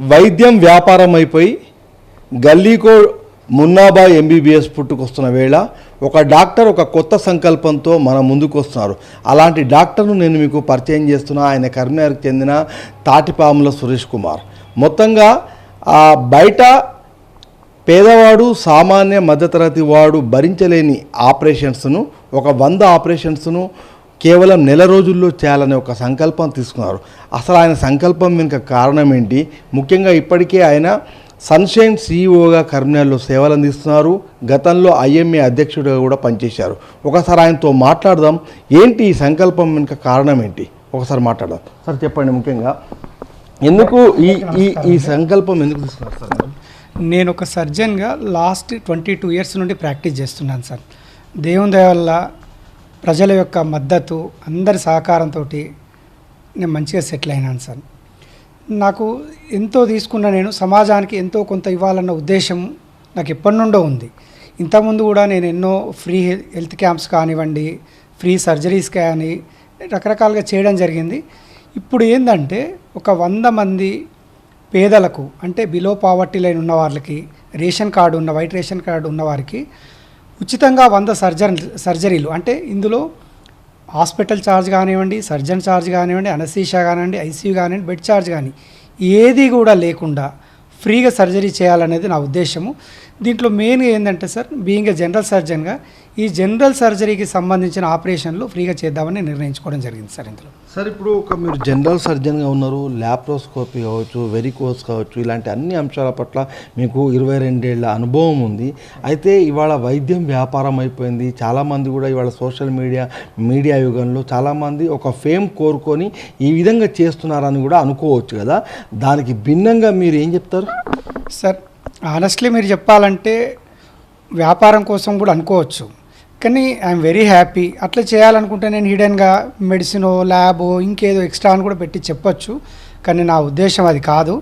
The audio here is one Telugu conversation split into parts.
వైద్యం వ్యాపారం అయిపోయి గల్లీకో మున్నాబాయ్ ఎంబీబీఎస్ పుట్టుకొస్తున్న వేళ ఒక డాక్టర్ ఒక కొత్త సంకల్పంతో మన ముందుకు వస్తున్నారు. అలాంటి డాక్టర్ను నేను మీకు పరిచయం చేస్తున్నా. ఆయన కరీంనగర్కి చెందిన తాటిపాముల సురేష్ కుమార్. మొత్తంగా బయట పేదవాడు సామాన్య మధ్యతరగతి వాడు భరించలేని ఆపరేషన్స్ను ఒక 100 ఆపరేషన్స్ను కేవలం నెల రోజుల్లో చేయాలనే ఒక సంకల్పం తీసుకున్నారు. అసలు ఆయన సంకల్పం వెనుక కారణం ఏంటి? ముఖ్యంగా ఇప్పటికే ఆయన సన్షైన్ సీఈఓగా కరీంనగర్లో సేవలు అందిస్తున్నారు. గతంలో ఐఎంఏ అధ్యక్షుడిగా కూడా పనిచేశారు. ఒకసారి ఆయనతో మాట్లాడదాం. ఏంటి ఈ సంకల్పం వెనుక కారణం ఏంటి ఒకసారి మాట్లాడదాం. సార్ చెప్పండి, ముఖ్యంగా ఎందుకు ఈ సంకల్పం ఎందుకు తీసుకున్నారు సార్? నేను ఒక సర్జన్గా లాస్ట్ 22 ఇయర్స్ నుండి ప్రాక్టీస్ చేస్తున్నాను సార్. దేవుని దయ వల్ల ప్రజల యొక్క మద్దతు అందరి సహకారంతో నేను మంచిగా సెటిల్ అయినాను సార్. నాకు ఎంతో తీసుకున్న నేను సమాజానికి ఎంతో కొంత ఇవ్వాలన్న ఉద్దేశం నాకు ఎప్పటి నుండో ఉంది. ఇంతకుముందు కూడా నేను ఎన్నో ఫ్రీ హెల్త్ క్యాంప్స్ కానివ్వండి, ఫ్రీ సర్జరీస్ కానీ రకరకాలుగా చేయడం జరిగింది. ఇప్పుడు ఏంటంటే ఒక 100 మంది పేదలకు, అంటే బిలో పావర్టీ లైన్ ఉన్న వాళ్ళకి, రేషన్ కార్డు ఉన్న వైట్ రేషన్ కార్డు ఉన్న వారికి ఉచితంగా 100 సర్జరీలు, అంటే ఇందులో హాస్పిటల్ ఛార్జ్ కానివ్వండి, సర్జన్ ఛార్జ్ కానివ్వండి, అనస్థీషియా కానివ్వండి, ఐసీయూ కానివ్వండి, బెడ్ ఛార్జ్ కానీ ఏది కూడా లేకుండా ఫ్రీగా సర్జరీ చేయాలనేది నా ఉద్దేశము. దీంట్లో మెయిన్గా ఏంటంటే సార్, బీయింగ్ ఏ జనరల్ సర్జన్గా ఈ జనరల్ సర్జరీకి సంబంధించిన ఆపరేషన్లు ఫ్రీగా చేద్దామని నిర్ణయించుకోవడం జరిగింది సార్. ఇందులో సార్ ఇప్పుడు మీరు జనరల్ సర్జన్గా ఉన్నారు. ల్యాప్రోస్కోపీ కావచ్చు, వెరికోస్ కావచ్చు, ఇలాంటి అన్ని అంశాల పట్ల మీకు 22 ఏళ్ల అనుభవం ఉంది. అయితే ఇవాళ వైద్యం వ్యాపారం అయిపోయింది. చాలామంది కూడా ఇవాళ సోషల్ మీడియా యుగంలో చాలామంది ఒక ఫేమ్ కోరుకొని ఈ విధంగా చేస్తున్నారని కూడా అనుకోవచ్చు కదా. దానికి భిన్నంగా మీరు ఏం చెప్తారు సార్? ఆనెస్ట్లీ మీరు చెప్పాలంటే వ్యాపారం కోసం కూడా అనుకోవచ్చు, కానీ ఐఎమ్ వెరీ హ్యాపీ. అట్లా చేయాలనుకుంటే నేను హిడెన్గా మెడిసినో ల్యాబో ఇంకేదో ఎక్స్ట్రా అని కూడా పెట్టి చెప్పొచ్చు, కానీ నా ఉద్దేశం అది కాదు.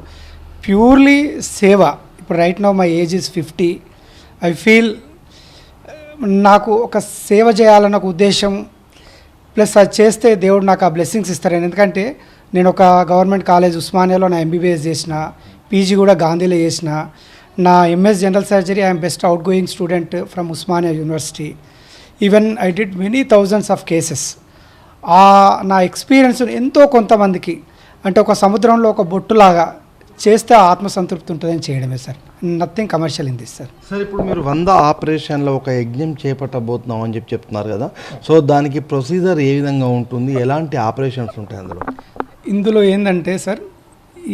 ప్యూర్లీ సేవ. ఇప్పుడు right now my age is 50. I feel నాకు ఒక సేవ చేయాలన్న ఒక ఉద్దేశం, ప్లస్ అది చేస్తే దేవుడు నాకు ఆ బ్లెస్సింగ్స్ ఇస్తారని. ఎందుకంటే నేను ఒక గవర్నమెంట్ కాలేజ్ ఉస్మానియాలో నా ఎంబీబీఎస్ చేసిన, పీజీ కూడా గాంధీలో చేసిన, నా MS general surgery I'm best out going student from Osmania university. Even I did many thousands of cases. నా ఎక్స్పీరియన్స్ ఎంతో కొంతమందికి, అంటే ఒక సముద్రంలో ఒక బొట్టులాగా చేస్తే ఆత్మసంతృప్తి ఉంటుందని చేయడమే sir. Nothing commercial in this sir. Sir ఇప్పుడు మీరు 100 ఆపరేషన్లో ఒక యజ్ఞం చేపట్టబోతున్నాం అని చెప్తున్నారు కదా. సో దానికి ప్రొసీజర్ ఏ విధంగా ఉంటుంది? ఎలాంటి ఆపరేషన్స్ ఉంటాయి అందులో? ఇందులో ఏంటంటే సార్,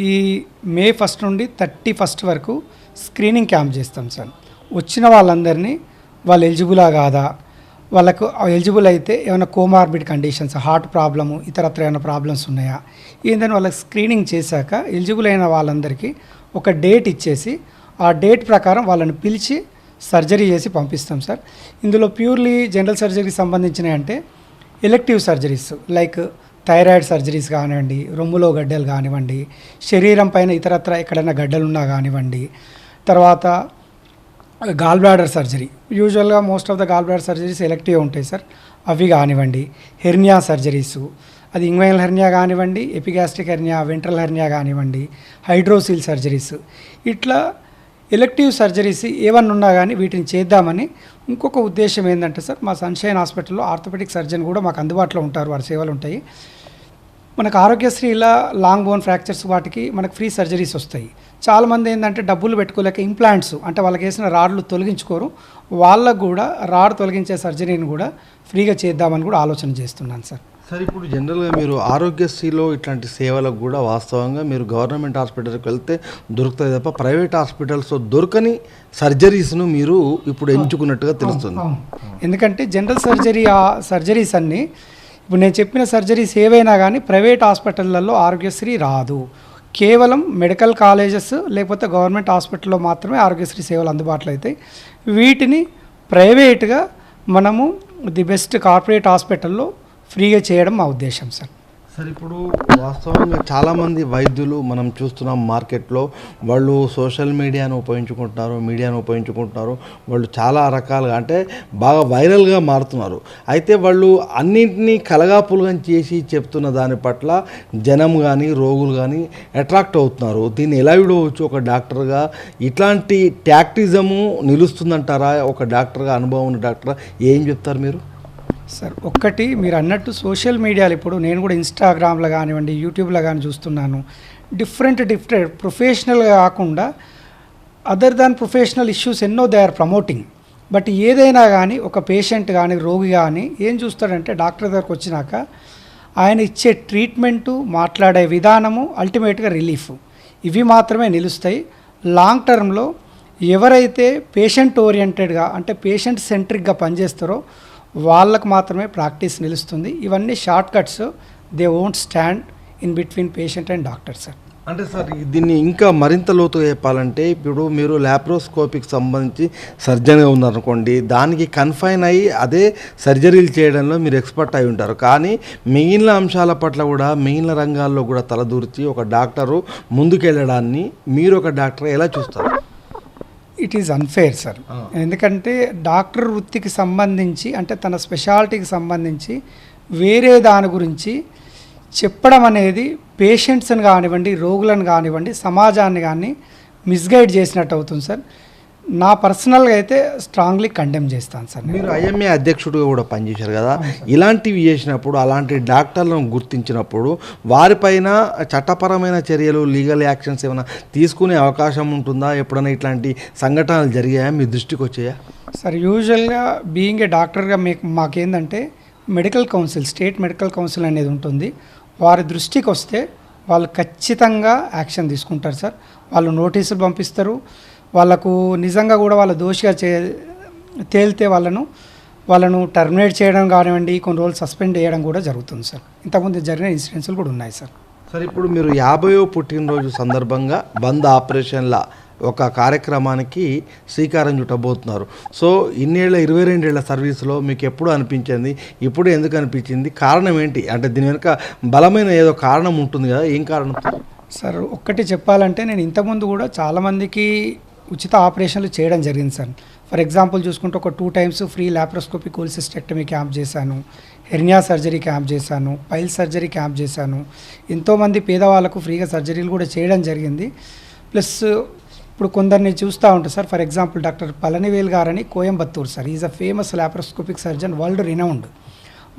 ఈ May 1 నుండి 31 వరకు స్క్రీనింగ్ క్యాంప్ చేస్తాం సార్. వచ్చిన వాళ్ళందరినీ వాళ్ళు ఎలిజిబులా కాదా, వాళ్ళకు ఎలిజిబుల్ అయితే ఏమైనా కోమార్బిడ్ కండిషన్స్, హార్ట్ ప్రాబ్లము, ఇతరత్ర ఏమైనా ప్రాబ్లమ్స్ ఉన్నాయా ఏందని వాళ్ళకి స్క్రీనింగ్ చేశాక ఎలిజిబుల్ అయిన వాళ్ళందరికీ ఒక డేట్ ఇచ్చేసి ఆ డేట్ ప్రకారం వాళ్ళని పిలిచి సర్జరీ చేసి పంపిస్తాం సార్. ఇందులో ప్యూర్లీ జనరల్ సర్జరీకి సంబంధించినవి అంటే elective surgeries like thyroid surgeries కానివ్వండి, రొమ్ములో గడ్డలు కానివ్వండి, శరీరం పైన ఇతరత్ర ఎక్కడైనా గడ్డలున్నా కానివ్వండి, తర్వాత గాల్ బ్లాడర్ సర్జరీ. యూజువల్గా most of the gall bladder surgeries elective ఉంటాయి సార్, అవి కానివ్వండి. హెర్నియా సర్జరీసు, అది ఇంగ్వైనల్ హెర్నియా కానివ్వండి, ఎపిగాస్ట్రిక్ హెర్నియా, వెంట్రల్ హెర్నియా కానివ్వండి, హైడ్రోసిల్ సర్జరీస్, ఇట్లా ఎలెక్టివ్ సర్జరీస్ ఏమన్నా ఉన్నా కానీ వీటిని చేద్దామని. ఇంకొక ఉద్దేశం ఏంటంటే సార్, మా సన్షైన్ హాస్పిటల్లో ఆర్థోపెడిక్ సర్జన్ కూడా మాకు అందుబాటులో ఉంటారు, వారి సేవలు ఉంటాయి. మనకు ఆరోగ్యశ్రీ ఇలా లాంగ్ బోన్ ఫ్రాక్చర్స్ వాటికి మనకు ఫ్రీ సర్జరీస్ వస్తాయి. చాలామంది ఏంటంటే డబ్బులు పెట్టుకోలేక ఇంప్లాంట్స్, అంటే వాళ్ళకి వేసిన రాడ్లు తొలగించుకోరు, వాళ్ళకు కూడా రాడ్ తొలగించే సర్జరీని కూడా ఫ్రీగా చేద్దామని కూడా ఆలోచన చేస్తున్నాను సార్. సార్ ఇప్పుడు జనరల్గా మీరు ఆరోగ్యశ్రీలో ఇట్లాంటి సేవలకు కూడా వాస్తవంగా మీరు గవర్నమెంట్ హాస్పిటల్కి వెళ్తే దొరుకుతుంది తప్ప ప్రైవేట్ హాస్పిటల్స్లో దొరకని సర్జరీస్ను మీరు ఇప్పుడు ఎంచుకున్నట్టుగా తెలుస్తుంది. ఎందుకంటే జనరల్ సర్జరీస్ అన్నీ ఇప్పుడు నేను చెప్పిన సర్జరీస్ ఏవైనా కానీ ప్రైవేట్ హాస్పిటళ్ళల్లో ఆరోగ్యశ్రీ రాదు. కేవలం మెడికల్ కాలేజెస్ లేకపోతే గవర్నమెంట్ హాస్పిటల్లో మాత్రమే ఆరోగ్యశ్రీ సేవలు అందుబాటులో అవుతాయి. వీటిని ప్రైవేట్గా మనము ది బెస్ట్ కార్పొరేట్ హాస్పిటల్లో ఫ్రీగా చేయడం మా ఉద్దేశం సార్. సార్ ఇప్పుడు వాస్తవంగా చాలామంది వైద్యులు మనం చూస్తున్నాం మార్కెట్లో, వాళ్ళు సోషల్ మీడియాను ఉపయోగించుకుంటున్నారు, వాళ్ళు చాలా రకాలుగా అంటే బాగా వైరల్గా మారుతున్నారు. అయితే వాళ్ళు అన్నింటినీ కలగాపులగా చేసి చెప్తున్న దాని పట్ల జనం కానీ రోగులు కానీ అట్రాక్ట్ అవుతున్నారు. దీన్ని ఎలా విడవచ్చు ఒక డాక్టర్గా? ఇట్లాంటి టాక్టిజము నిలుస్తుందంటారా? ఒక డాక్టర్గా, అనుభవం ఉన్న డాక్టర్గా ఏం చెప్తారు మీరు? సార్ ఒక్కటి మీరు అన్నట్టు సోషల్ మీడియాలో ఇప్పుడు నేను కూడా ఇన్స్టాగ్రామ్లో కానివ్వండి, యూట్యూబ్లో కానీ చూస్తున్నాను. డిఫరెంట్ ప్రొఫెషనల్గా కాకుండా అదర్ దాన్ ప్రొఫెషనల్ ఇష్యూస్ ఎన్నో దే ఆర్ ప్రమోటింగ్. బట్ ఏదైనా కానీ ఒక పేషెంట్ కానీ రోగి కానీ ఏం చూస్తాడంటే డాక్టర్ దగ్గరకు వచ్చినాక ఆయన ఇచ్చే ట్రీట్మెంటు, మాట్లాడే విధానము, అల్టిమేట్గా రిలీఫ్, ఇవి మాత్రమే నిలుస్తాయి. లాంగ్ టర్మ్లో ఎవరైతే పేషెంట్ ఓరియంటెడ్గా అంటే పేషెంట్ సెంట్రిక్గా పనిచేస్తారో వాళ్ళకు మాత్రమే ప్రాక్టీస్ నిలుస్తుంది. ఇవన్నీ short cuts, they won't stand in between patient and doctor sir. అంటే సార్ దీన్ని ఇంకా మరింత లోతుగా చెప్పాలంటే, ఇప్పుడు మీరు ల్యాప్రోస్కోపిక్ సంబంధించి సర్జన్గా ఉన్నారనుకోండి, దానికి కన్ఫైన్ అయ్యి అదే సర్జరీలు చేయడంలో మీరు ఎక్స్పర్ట్ అయి ఉంటారు. కానీ మిగిలిన అంశాల పట్ల కూడా, మిగిలిన రంగాల్లో కూడా తలదూర్చి ఒక డాక్టరు ముందుకెళ్ళడాన్ని మీరు ఒక డాక్టర్ ఎలా చూస్తారు? It is unfair sir. ఎందుకంటే డాక్టర్ వృత్తికి సంబంధించి అంటే తన స్పెషాలిటీకి సంబంధించి వేరే దాని గురించి చెప్పడం అనేది పేషెంట్స్ని కానివ్వండి, రోగులను కానివ్వండి, సమాజాన్ని కానీ మిస్గైడ్ చేసినట్టు అవుతుంది సార్. నా పర్సనల్గా అయితే స్ట్రాంగ్లీ కండెమ్ చేస్తాను సార్. మీరు ఐఎంఏ అధ్యక్షుడిగా కూడా పనిచేశారు కదా, ఇలాంటివి చేసినప్పుడు, అలాంటి డాక్టర్లను గుర్తించినప్పుడు వారిపైన చట్టపరమైన చర్యలు, లీగల్ యాక్షన్స్ ఏమైనా తీసుకునే అవకాశం ఉంటుందా? ఎప్పుడైనా ఇట్లాంటి సంఘటనలు జరిగాయా, మీ దృష్టికి వచ్చాయా? సార్ యూజువల్గా బీయింగ్ ఏ డాక్టర్గా మాకేందంటే medical council, state medical council అనేది ఉంటుంది. వారి దృష్టికి వస్తే వాళ్ళు ఖచ్చితంగా యాక్షన్ తీసుకుంటారు సార్. వాళ్ళు నోటీసులు పంపిస్తారు. వాళ్ళకు నిజంగా కూడా వాళ్ళ దోషిగా తేలితే వాళ్ళను టర్మినేట్ చేయడం కానివ్వండి, కొన్ని రోజులు సస్పెండ్ చేయడం కూడా జరుగుతుంది సార్. ఇంతకుముందు జరిగిన ఇన్సిడెంట్స్లు కూడా ఉన్నాయి సార్. సార్ ఇప్పుడు మీరు 50వ పుట్టినరోజు సందర్భంగా బంద్ ఆపరేషన్ల ఒక కార్యక్రమానికి శ్రీకారం చుట్టబోతున్నారు. సో 22 ఏళ్ల సర్వీస్లో మీకు ఎప్పుడు అనిపించింది, ఇప్పుడు ఎందుకు అనిపించింది, కారణం ఏంటి? అంటే దీని వెనుక బలమైన ఏదో కారణం ఉంటుంది కదా, ఏం కారణం సార్? ఒక్కటి చెప్పాలంటే నేను ఇంతకుముందు కూడా చాలామందికి ఉచిత ఆపరేషన్లు చేయడం జరిగింది సార్. ఫర్ ఎగ్జాంపుల్ చూసుకుంటే ఒక 2 times free laparoscopic cholecystectomy camp చేశాను, హెర్నియా సర్జరీ క్యాంప్ చేశాను, పైల్ సర్జరీ క్యాంప్ చేశాను. ఎంతోమంది పేదవాళ్ళకు ఫ్రీగా సర్జరీలు కూడా చేయడం జరిగింది. ప్లస్ ఇప్పుడు కొందరిని చూస్తూ ఉంటారు sir. For example doctor Palanivel గారని Coimbatore sir, is a famous laparoscopic surgeon, world renowned.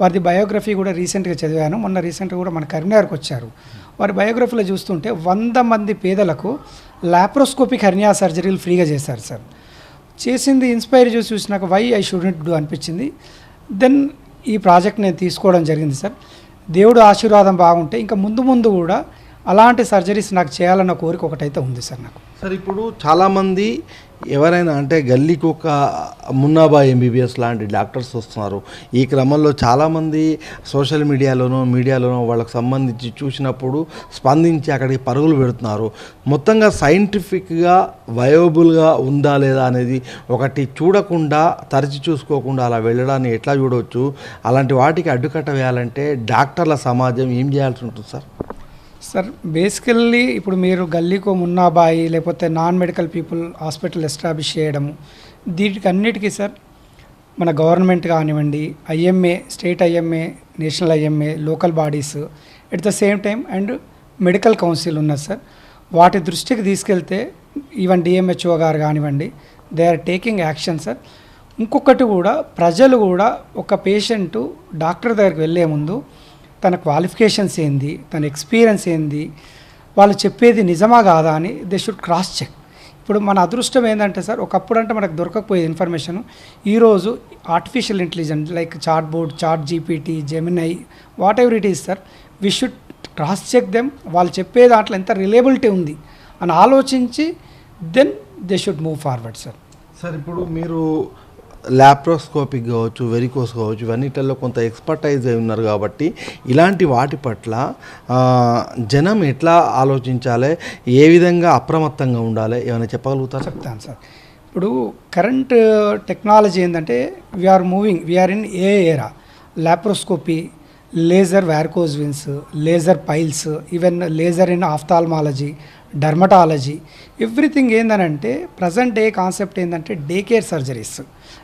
వారి బయోగ్రఫీ కూడా రీసెంట్గా చదివాను. మొన్న రీసెంట్గా కూడా మన కరీంనగర్కి వచ్చారు. వారి బయోగ్రఫీలో చూస్తుంటే 100 మంది పేదలకు ల్యాప్రోస్కోపిక్ హెర్నియా సర్జరీలు ఫ్రీగా చేశారు సార్. చేసింది ఇన్స్పైర్ చూసినాక వై ఐ షుడెంట్ డూ అనిపించింది. దెన్ ఈ ప్రాజెక్ట్ నేను తీసుకోవడం జరిగింది సార్. దేవుడు ఆశీర్వాదం బాగుంటే ఇంకా ముందు కూడా అలాంటి సర్జరీస్ నాకు చేయాలన్న కోరిక ఒకటైతే ఉంది సార్ నాకు. సార్ ఇప్పుడు చాలామంది ఎవరైనా అంటే గల్లీకి ఒక మున్నాబాయ్ ఎంబీబీఎస్ లాంటి డాక్టర్స్ వస్తున్నారు. ఈ క్రమంలో చాలామంది సోషల్ మీడియాలోనో వాళ్ళకు సంబంధించి చూసినప్పుడు స్పందించి అక్కడికి పరుగులు పెడుతున్నారు. మొత్తంగా సైంటిఫిక్గా వయోబుల్గా ఉందా లేదా అనేది ఒకటి చూడకుండా, తరచి చూసుకోకుండా అలా వెళ్ళడాన్ని ఎట్లా చూడవచ్చు? అలాంటి వాటికి అడ్డుకట్ట వేయాలంటే డాక్టర్ల సమాజం ఏం చేయాల్సి ఉంటుంది సార్? సార్ బేసికల్లీ ఇప్పుడు మీరు గల్లీకో మున్నాబాయి లేకపోతే non medical people hospital establish చేయడము, దీనికి అన్నిటికీ సార్ మన గవర్నమెంట్ కానివ్వండి, IMA, state IMA, national IMA, local bodies, at the same time and medical council ఉన్నది సార్. వాటి దృష్టికి తీసుకెళ్తే ఈవెన్ డిఎంహెచ్ఓ గారు కానివ్వండి, they are taking action sir. ఇంకొకటి కూడా ప్రజలు కూడా ఒక పేషెంటు డాక్టర్ దగ్గరికి వెళ్ళే ముందు తన క్వాలిఫికేషన్స్ ఏంది, తన ఎక్స్పీరియన్స్ ఏంది, వాళ్ళు చెప్పేది నిజమా కాదా అని దే షుడ్ క్రాస్ చెక్. ఇప్పుడు మన అదృష్టం ఏంటంటే సార్, ఒకప్పుడు అంటే మనకు దొరకకపోయే ఇన్ఫర్మేషన్ ఈరోజు artificial intelligence like chatbot, ChatGPT, Gemini, whatever it is sir, we should cross check them. వాళ్ళు చెప్పే దాంట్లో ఎంత రిలయబిలిటీ ఉంది అని ఆలోచించి then they should move forward sir. Sir ఇప్పుడు మీరు ల్యాప్రోస్కోపిక్ కావచ్చు, వెరికోస్ కావచ్చు, ఇవన్నిటిల్లో కొంత ఎక్స్పర్టైజ్ అయి ఉన్నారు కాబట్టి ఇలాంటి వాటి పట్ల జనం ఎట్లా ఆలోచించాలి, ఏ విధంగా అప్రమత్తంగా ఉండాలి, ఏమైనా చెప్పగలుగుతారా? చెప్తాను సార్. ఇప్పుడు కరెంట్ టెక్నాలజీ ఏంటంటే we're in a era. Laparoscopy, laser varicose veins, laser piles, even laser in ophthalmology, dermatology, everything ఏందనంటే ప్రజెంట్ డే కాన్సెప్ట్ ఏంటంటే డే కేర్ సర్జరీస్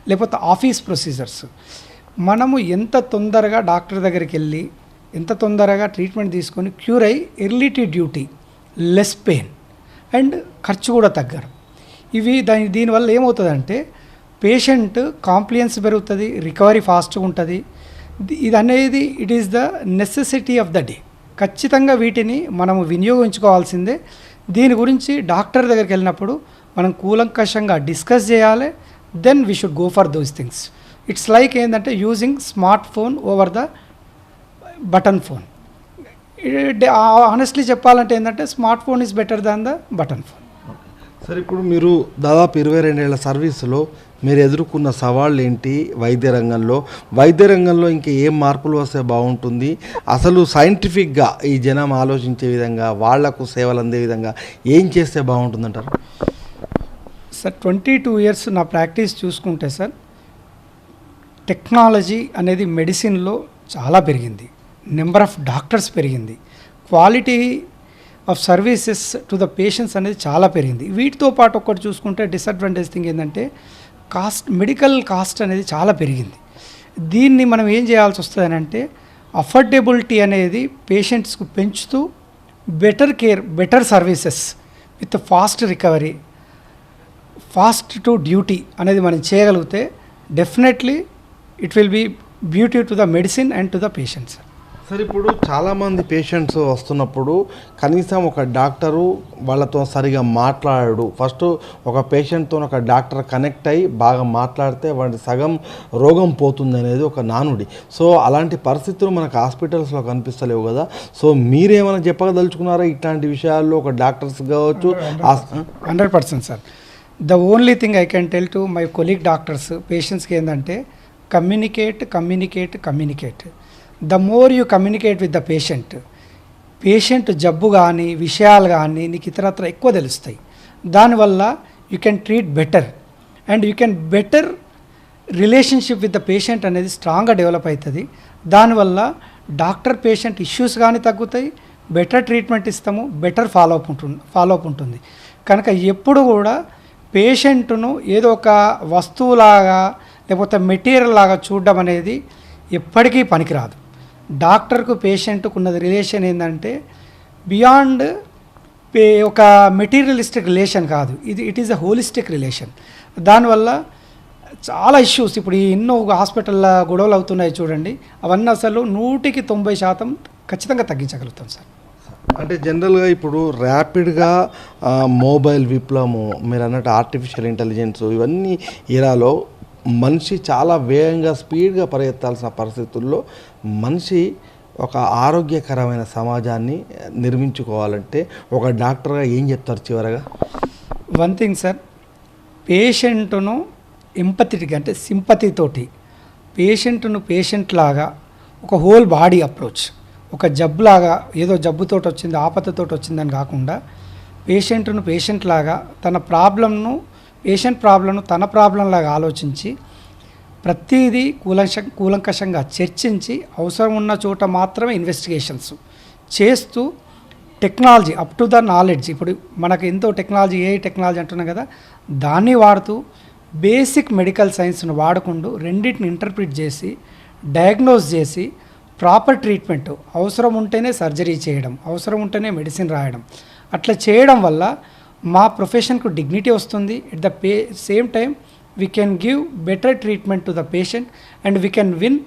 లేకపోతే ఆఫీస్ ప్రొసీజర్స్. మనము ఎంత తొందరగా డాక్టర్ దగ్గరికి వెళ్ళి ఎంత తొందరగా ట్రీట్మెంట్ తీసుకొని క్యూర్ అయ్యి early to duty, less pain and ఖర్చు కూడా తగ్గరు. ఇవి దీనివల్ల ఏమవుతుందంటే పేషెంట్ కాంప్లియన్స్ పెరుగుతుంది, రికవరీ ఫాస్ట్గా ఉంటుంది. ఇది అనేది it is the necessity of the day. ఖచ్చితంగా వీటిని మనము వినియోగించుకోవాల్సిందే. దీని గురించి డాక్టర్ దగ్గరికి వెళ్ళినప్పుడు మనం కూలంకషంగా డిస్కస్ చేయాలి. Then we should go for those things. It's like ఏంటంటే using smartphone over the button phone. Honestly చెప్పాలంటే ఏంటంటే smartphone is better than the button phone. Sir, ఇప్పుడు మీరు దాదాపు 22 ఏళ్ల సర్వీసులో మీరు ఎదుర్కొన్న సవాళ్ళు ఏంటి? వైద్య రంగంలో ఇంకా ఏం మార్పులు వస్తే బాగుంటుంది? అసలు సైంటిఫిక్గా ఈ జనం ఆలోచించే విధంగా వాళ్లకు సేవలు అందే విధంగా ఏం చేస్తే బాగుంటుందంటారు? సార్ 22 ఇయర్స్ నా ప్రాక్టీస్ చూసుకుంటే సార్ టెక్నాలజీ అనేది మెడిసిన్లో చాలా పెరిగింది, నెంబర్ ఆఫ్ డాక్టర్స్ పెరిగింది, quality of services to the patients అనేది చాలా పెరిగింది. వీటితో పాటు ఒకటి చూసుకుంటే డిసడ్వాంటేజ్ థింగ్ ఏంటంటే మెడికల్ కాస్ట్ అనేది చాలా పెరిగింది. దీన్ని మనం ఏం చేయాల్సి వస్తుంది అంటే అఫోర్డబిలిటీ అనేది పేషెంట్స్కు పెంచుతూ better care, better services with fast recovery, fast to duty అనేది మనం చేయగలిగితే definitely it will be beauty to the medicine and to the patients. Sir, ఇప్పుడు చాలామంది పేషెంట్స్ వస్తున్నప్పుడు కనీసం ఒక డాక్టరు వాళ్ళతో సరిగా మాట్లాడాడు. ఫస్ట్ ఒక పేషెంట్తో ఒక డాక్టర్ కనెక్ట్ అయ్యి బాగా మాట్లాడితే వాడి సగం రోగం పోతుంది అనేది ఒక నానుడి. సో అలాంటి పరిస్థితులు మనకు హాస్పిటల్స్లో కనిపిస్తలేవు కదా. సో మీరేమైనా చెప్పదలుచుకున్నారా ఇట్లాంటి విషయాల్లో? ఒక డాక్టర్స్ కావచ్చు. 100% sir. The only thing I can tell to my colleague doctors పేషెంట్స్కి ఏంటంటే communicate. The more you communicate with the patient జబ్బు కానీ విషయాలు కానీ నీకు ఇతరత్ర ఎక్కువ తెలుస్తాయి. దానివల్ల you can treat better and you can better relationship with the patient అనేది స్ట్రాంగ్గా డెవలప్ అవుతుంది. దానివల్ల డాక్టర్ పేషెంట్ ఇష్యూస్ కానీ తగ్గుతాయి, బెటర్ ట్రీట్మెంట్ ఇస్తాము, బెటర్ ఫాలోఅప్ ఉంటుంది. కనుక ఎప్పుడు కూడా పేషెంట్ను ఏదో ఒక వస్తువులాగా లేకపోతే మెటీరియల్ లాగా చూడడం అనేది ఎప్పటికీ పనికిరాదు. డాక్టర్కు పేషెంట్కు ఉన్నది రిలేషన్ ఏంటంటే బియాండ్ ఒక మెటీరియలిస్టిక్ రిలేషన్ కాదు, it is a holistic relation. దానివల్ల చాలా ఇష్యూస్ ఇప్పుడు ఎన్నో హాస్పిటల్లో గొడవలు అవుతున్నాయి చూడండి, అవన్నీ అసలు 100% ఖచ్చితంగా తగ్గించగలుగుతాం సార్. అంటే జనరల్గా ఇప్పుడు ర్యాపిడ్గా మొబైల్ విప్లవము, మీరు అన్నట్టు ఆర్టిఫిషియల్ ఇంటెలిజెన్స్, ఇవన్నీ ఏరాలో మనిషి చాలా వేగంగా స్పీడ్గా పరిగెత్తాల్సిన పరిస్థితుల్లో మనిషి ఒక ఆరోగ్యకరమైన సమాజాన్ని నిర్మించుకోవాలంటే ఒక డాక్టర్గా ఏం చెప్తారు చివరగా? వన్ థింగ్ సార్, పేషెంట్ను ఎంపతిగా అంటే సింపతితోటి పేషెంట్ లాగా ఒక హోల్ బాడీ అప్రోచ్, ఒక జబ్బులాగా ఏదో జబ్బుతోటి వచ్చింది ఆపదతోటి వచ్చిందని కాకుండా పేషెంట్ లాగా తన పేషెంట్ ప్రాబ్లంను తన ప్రాబ్లం లాగా ఆలోచించి ప్రతిదీ కూలంకషంగా చర్చించి అవసరం ఉన్న చోట మాత్రమే ఇన్వెస్టిగేషన్స్ చేస్తూ technology up to the knowledge, ఇప్పుడు మనకు ఎంతో టెక్నాలజీ టెక్నాలజీ అంటున్నాం కదా, దాన్ని వాడుతూ బేసిక్ మెడికల్ సైన్స్ను వాడుకుంటూ రెండింటిని ఇంటర్ప్రిట్ చేసి డయాగ్నోస్ చేసి ప్రాపర్ ట్రీట్మెంట్, అవసరం ఉంటేనే సర్జరీ చేయడం, అవసరం ఉంటేనే మెడిసిన్ రాయడం, అట్లా చేయడం వల్ల మా ప్రొఫెషన్కు డిగ్నిటీ వస్తుంది. At the same time we can give better treatment to the patient and we can win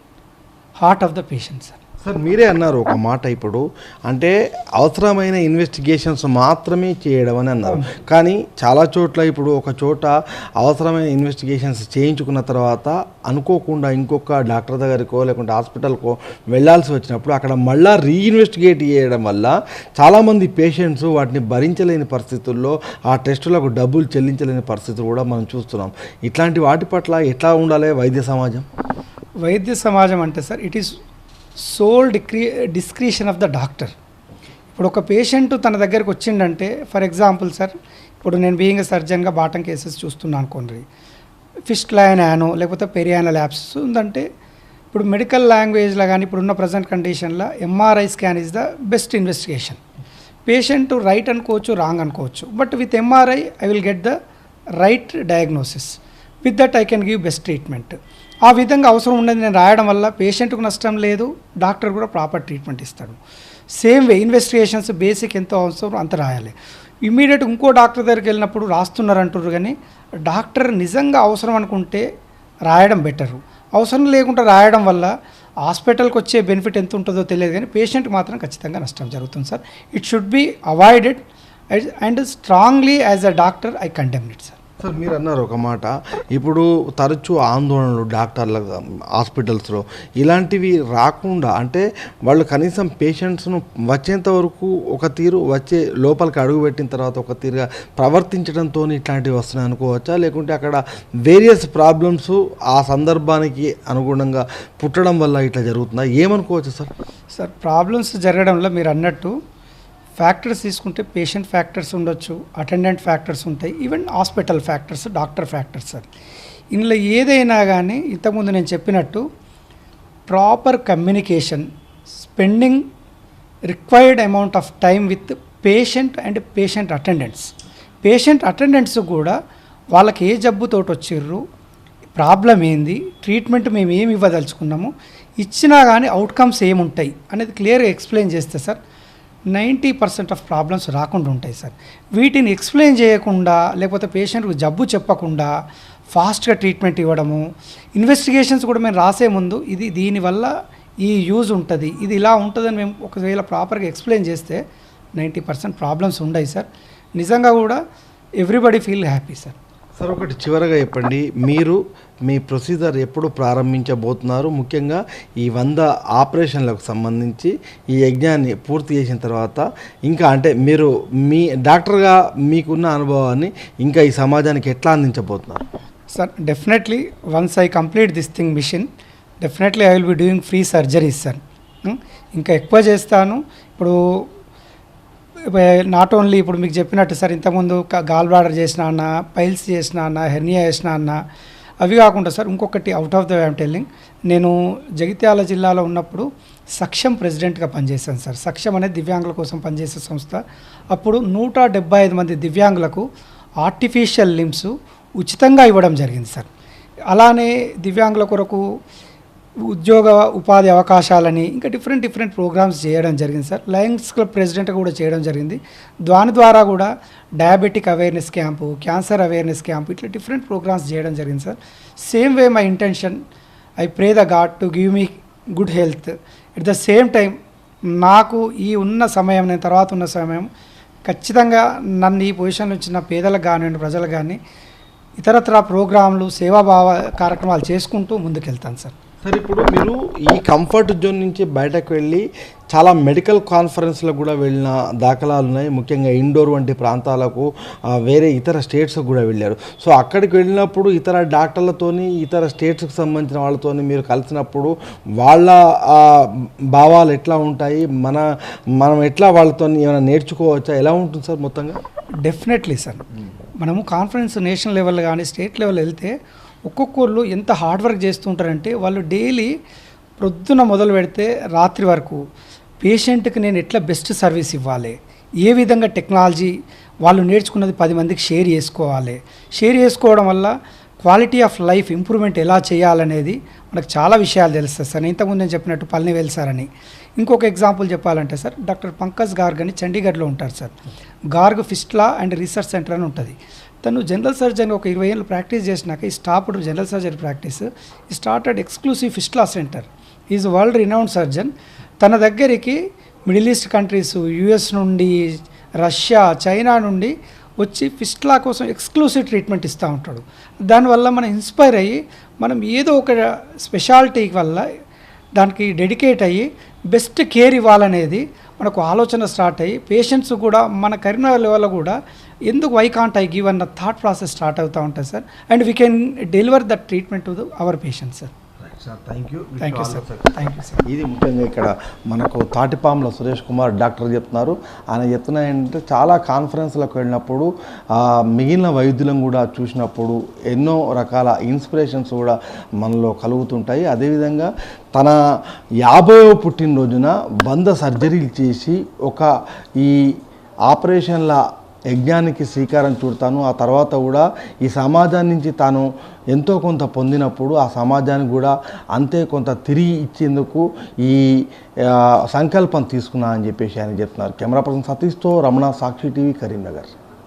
heart of the patient sir. Sir, మీరే అన్నారు ఒక మాట, ఇప్పుడు అంటే అవసరమైన ఇన్వెస్టిగేషన్స్ మాత్రమే చేయడం అని అన్నారు. కానీ చాలా చోట్ల ఇప్పుడు ఒక చోట అవసరమైన ఇన్వెస్టిగేషన్స్ చేయించుకున్న తర్వాత అనుకోకుండా ఇంకొక డాక్టర్ దగ్గరికో లేకుంటే హాస్పిటల్కో వెళ్ళాల్సి వచ్చినప్పుడు అక్కడ మళ్ళీ రీఇన్వెస్టిగేట్ చేయడం వల్ల చాలామంది పేషెంట్స్ వాటిని భరించలేని పరిస్థితుల్లో ఆ టెస్టులకు డబ్బులు చెల్లించలేని పరిస్థితులు కూడా మనం చూస్తున్నాం. ఇట్లాంటి వాటి పట్ల ఎట్లా ఉండాలి వైద్య సమాజం అంటే sir it is sole discretion of the doctor. ఇప్పుడు ఒక పేషెంట్ తన దగ్గరకు వచ్చిండంటే ఫర్ ఎగ్జాంపుల్ సార్, ఇప్పుడు నేను బీయింగ్ సర్జన్గా బాటం కేసెస్ చూస్తున్నాను అనుకోండి, ఫిస్టులా యానో లేకపోతే పెరియానల్ యాబ్సెస్ ఉందంటే ఇప్పుడు మెడికల్ లాంగ్వేజ్లో కానీ ఇప్పుడున్న ప్రజెంట్ కండిషన్లో MRI scan is the best investigation. Patient right అనుకోవచ్చు, రాంగ్ అనుకోవచ్చు, but with MRI I will get the right diagnosis, with that I can give best treatment. ఆ విధంగా అవసరం ఉండేది నేను రాయడం వల్ల పేషెంట్కు నష్టం లేదు, డాక్టర్ కూడా ప్రాపర్ ట్రీట్మెంట్ ఇస్తాడు. సేమ్ వే ఇన్వెస్టిగేషన్స్ బేసిక్ ఎంతో అవసరం అంత రాయాలి. ఇమ్మీడియట్ ఇంకో డాక్టర్ దగ్గరికి వెళ్ళినప్పుడు రాస్తున్నారు అంటారు, కానీ డాక్టర్ నిజంగా అవసరం అనుకుంటే రాయడం బెటరు. అవసరం లేకుండా రాయడం వల్ల హాస్పిటల్కి వచ్చే బెనిఫిట్ ఎంత ఉంటుందో తెలియదు, కానీ పేషెంట్కి మాత్రం ఖచ్చితంగా నష్టం జరుగుతుంది sir. It should be avoided and strongly as a doctor I condemn it sir. Sir మీరు అన్నారు ఒక మాట, ఇప్పుడు తరచూ ఆందోళనలు డాక్టర్ల హాస్పిటల్స్లో ఇలాంటివి రాకుండా, అంటే వాళ్ళు కనీసం పేషెంట్స్ను వచ్చేంత వరకు ఒక తీరు, వచ్చే లోపలికి అడుగుపెట్టిన తర్వాత ఒక తీరుగా ప్రవర్తించడంతో ఇట్లాంటివి వస్తున్నాయి అనుకోవచ్చా, లేకుంటే అక్కడ వేరియస్ ప్రాబ్లమ్స్ ఆ సందర్భానికి అనుగుణంగా పుట్టడం వల్ల ఇట్లా జరుగుతుందా, ఏమనుకోవచ్చు సార్? సార్ ప్రాబ్లమ్స్ జరగడంలో మీరు అన్నట్టు ఫ్యాక్టర్స్ తీసుకుంటే పేషెంట్ ఫ్యాక్టర్స్ ఉండొచ్చు, అటెండెంట్ ఫ్యాక్టర్స్ ఉంటాయి, even hospital factors, doctor factors. Sir ఇందులో ఏదైనా కానీ ఇంతకుముందు నేను చెప్పినట్టు proper communication, spending required amount of time with patient and patient attendants. Patient attendants కూడా వాళ్ళకి ఏ జబ్బుతోటి వచ్చిర్రు, ప్రాబ్లం ఏంది, ట్రీట్మెంట్ మేము ఏమి ఇవ్వదలుచుకున్నాము, ఇచ్చినా కానీ అవుట్కమ్స్ ఏముంటాయి అనేది క్లియర్గా ఎక్స్ప్లెయిన్ చేస్తే సార్ 90% ఆఫ్ ప్రాబ్లమ్స్ రాకుండా ఉంటాయి సార్. వీటిని ఎక్స్ప్లెయిన్ చేయకుండా, లేకపోతే పేషెంట్కు జబ్బు చెప్పకుండా ఫాస్ట్గా ట్రీట్మెంట్ ఇవ్వడము, ఇన్వెస్టిగేషన్స్ కూడా మేము రాసే ముందు ఇది దీనివల్ల ఈ యూజ్ ఉంటుంది, ఇది ఇలా ఉంటుందని మేము ఒకవేళ ప్రాపర్గా ఎక్స్ప్లెయిన్ చేస్తే 90% ప్రాబ్లమ్స్ ఉండవు సార్. నిజంగా కూడా everybody feel happy sir. Sir ఒకటి చివరగా చెప్పండి, మీరు మీ ప్రొసీజర్ ఎప్పుడు ప్రారంభించబోతున్నారు? ముఖ్యంగా ఈ 100 ఆపరేషన్లకు సంబంధించి ఈ యజ్ఞాన్ని పూర్తి చేసిన తర్వాత ఇంకా, అంటే మీరు మీ డాక్టర్గా మీకున్న అనుభవాన్ని ఇంకా ఈ సమాజానికి ఎట్లా అందించబోతున్నారు? Sir definitely once I complete this thing mission, definitely I will be doing free surgeries sir. ఇంకా ఎక్కువ చేస్తాను. ఇప్పుడు నాట్ ఓన్లీ ఇప్పుడు మీకు చెప్పినట్టు సార్, ఇంతకుముందు గాల్ బ్లాడర్ చేసిన అన్న, పైల్స్ చేసిన అన్న, హెర్నియా చేసిన అన్న, అవి కాకుండా సార్ ఇంకొకటి out of the way I'm telling, నేను జగిత్యాల జిల్లాలో ఉన్నప్పుడు సక్షం ప్రెసిడెంట్గా పనిచేశాను సార్. సక్షం అనేది దివ్యాంగుల కోసం పనిచేసే సంస్థ. అప్పుడు 175 మంది దివ్యాంగులకు ఆర్టిఫిషియల్ లిమ్స్ ఉచితంగా ఇవ్వడం జరిగింది సార్. అలానే దివ్యాంగుల కొరకు ఉద్యోగ ఉపాధి అవకాశాలని ఇంకా డిఫరెంట్ ప్రోగ్రామ్స్ చేయడం జరిగింది సార్. లయన్స్ క్లబ్ ప్రెసిడెంట్గా కూడా చేయడం జరిగింది. దాని ద్వారా కూడా diabetic awareness camp, cancer awareness camp, ఇట్లా డిఫరెంట్ ప్రోగ్రామ్స్ చేయడం జరిగింది sir. Same way my intention, I pray the God to give me good health. At the same time నాకు ఈ ఉన్న సమయం, నేను తర్వాత ఉన్న సమయం ఖచ్చితంగా నన్ను ఈ పొజిషన్ నుంచి నా పేదలకు కానివ్వండి, ప్రజలకు కానీ ఇతరత్ర ప్రోగ్రాంలు, సేవాభావ కార్యక్రమాలు చేసుకుంటూ ముందుకెళ్తాను సార్. సార్ ఇప్పుడు మీరు ఈ కంఫర్ట్ జోన్ నుంచి బయటకు వెళ్ళి చాలా మెడికల్ కాన్ఫరెన్స్లకు కూడా వెళ్ళిన దాఖలాలు ఉన్నాయి. ముఖ్యంగా ఇండోర్ వంటి ప్రాంతాలకు, వేరే ఇతర స్టేట్స్కి కూడా వెళ్ళారు. సో అక్కడికి వెళ్ళినప్పుడు ఇతర డాక్టర్లతోని, ఇతర స్టేట్స్కి సంబంధించిన వాళ్ళతోని మీరు కలిసినప్పుడు వాళ్ళ భావాలు ఎట్లా ఉంటాయి, మనం ఎట్లా వాళ్ళతో ఏమైనా నేర్చుకోవచ్చా, ఎలా ఉంటుంది సార్ మొత్తంగా? డెఫినెట్లీ సార్, మనము కాన్ఫరెన్స్ నేషనల్ లెవెల్ కానీ స్టేట్ లెవెల్ వెళ్తే ఒక్కొక్కళ్ళు ఎంత హార్డ్ వర్క్ చేస్తుంటారంటే, వాళ్ళు డైలీ ప్రొద్దున మొదలు పెడితే రాత్రి వరకు పేషెంట్కి నేను ఎట్లా బెస్ట్ సర్వీస్ ఇవ్వాలి, ఏ విధంగా టెక్నాలజీ వాళ్ళు నేర్చుకున్నది 10 మందికి షేర్ చేసుకోవాలి, షేర్ చేసుకోవడం వల్ల క్వాలిటీ ఆఫ్ లైఫ్ ఇంప్రూవ్మెంట్ ఎలా చేయాలనేది మనకు చాలా విషయాలు తెలుస్తుంది సార్. ఇంతకుముందు నేను చెప్పినట్టు పళనివేల్ సార్ అని. ఇంకొక ఎగ్జాంపుల్ చెప్పాలంటే సార్, డాక్టర్ పంకజ్ గార్గ్ అని చండీగఢ్లో ఉంటారు sir. Garg fistula and research centre అని ఉంటుంది. తను జనరల్ సర్జన్ ఒక 20 ఏళ్ళు ప్రాక్టీస్ చేసినాక ఈ స్టాప్డ్ జనరల్ సర్జరీ ప్రాక్టీస్, ఈ started exclusive fistula centre. Is world renowned surgeon. తన దగ్గరికి మిడిల్ ఈస్ట్ కంట్రీస్, యుఎస్ నుండి, రష్యా, చైనా నుండి వచ్చి ఫిస్ట్లా కోసం ఎక్స్క్లూసివ్ ట్రీట్మెంట్ ఇస్తూ ఉంటాడు. దానివల్ల మనం ఇన్స్పైర్ అయ్యి మనం ఏదో ఒక స్పెషాలిటీ వల్ల దానికి డెడికేట్ అయ్యి బెస్ట్ కేర్ ఇవ్వాలనేది మనకు ఆలోచన స్టార్ట్ అయ్యి, పేషెంట్స్ కూడా మన కరీంనగర్ లెవెల్లో కూడా ఎందుకు వై కాంట్ ఐ గివ్ అన్న థాట్ ప్రాసెస్ స్టార్ట్ అవుతూ ఉంటుంది sir. And we can deliver that treatment to our patients sir. Sir thank you thank you sir thank you sir. ఇది ముఖ్యంగా ఇక్కడ మనకు తాటిపాముల సురేష్ కుమార్ డాక్టర్ చెప్తున్నారు. ఆయన చెప్తున్నా ఏంటంటే చాలా కాన్ఫరెన్స్లకు వెళ్ళినప్పుడు మిగిలిన వైద్యులను కూడా చూసినప్పుడు ఎన్నో రకాల ఇన్స్పిరేషన్స్ కూడా మనలో కలుగుతుంటాయి. అదేవిధంగా తన 50వ పుట్టినరోజున 100 సర్జరీలు చేసి ఈ ఆపరేషన్ల యజ్ఞానికి శ్రీకారం చుడతాను. ఆ తర్వాత కూడా ఈ సమాజాన్ని నుంచి తాను ఎంతో కొంత పొందినప్పుడు ఆ సమాజానికి కూడా అంతే కొంత తిరిగి ఇచ్చేందుకు ఈ సంకల్పం తీసుకున్నా అని చెప్పేసి ఆయన చెప్తున్నారు. కెమెరా పర్సన్ సతీష్తో రమణ, సాక్షి టీవీ, కరీంనగర్.